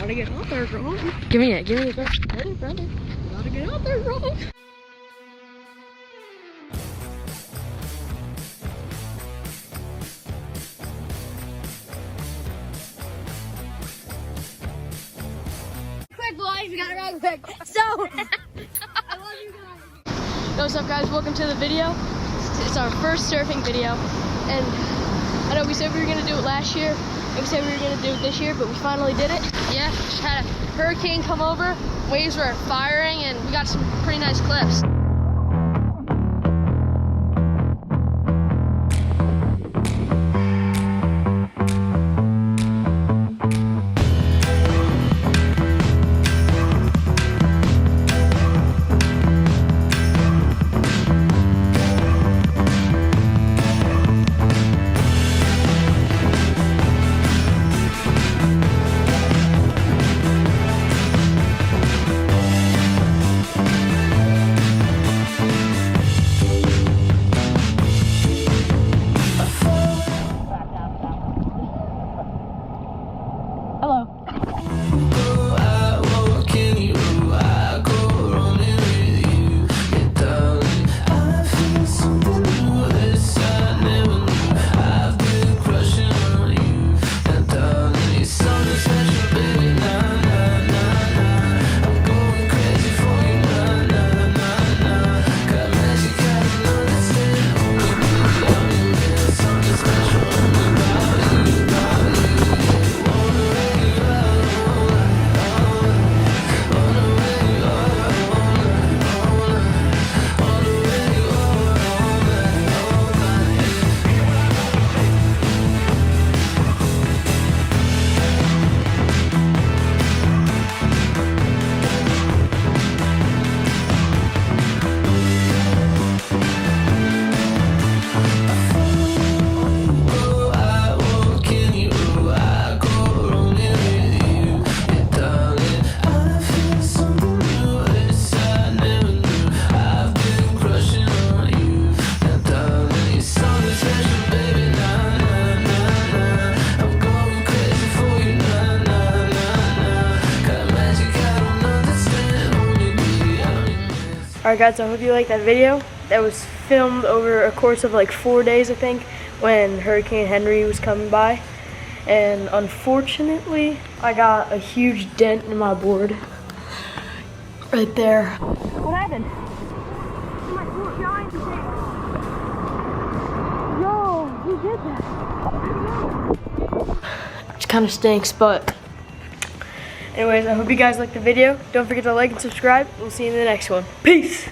Gotta get out there, girl. Give me it, bro. Ready, brother? Gotta get out there, girl. Quick, boys, we gotta run quick. So, I love you guys. Yo, what's up, guys? Welcome to the video. It's our first surfing video, and I know we said we were gonna do it last year, and we said we were gonna do it this year, but we finally did it. Yeah, just had a hurricane come over, waves were firing, and we got some pretty nice clips. Hello. Alright guys, I hope you liked that video. That was filmed over a course of like 4 days, I think, when Hurricane Henri was coming by. And unfortunately, I got a huge dent in my board. Right there. What happened? My poor giant thing. Yo, who did that? It kind of stinks, but anyways, I hope you guys liked the video. Don't forget to like and subscribe. We'll see you in the next one. Peace!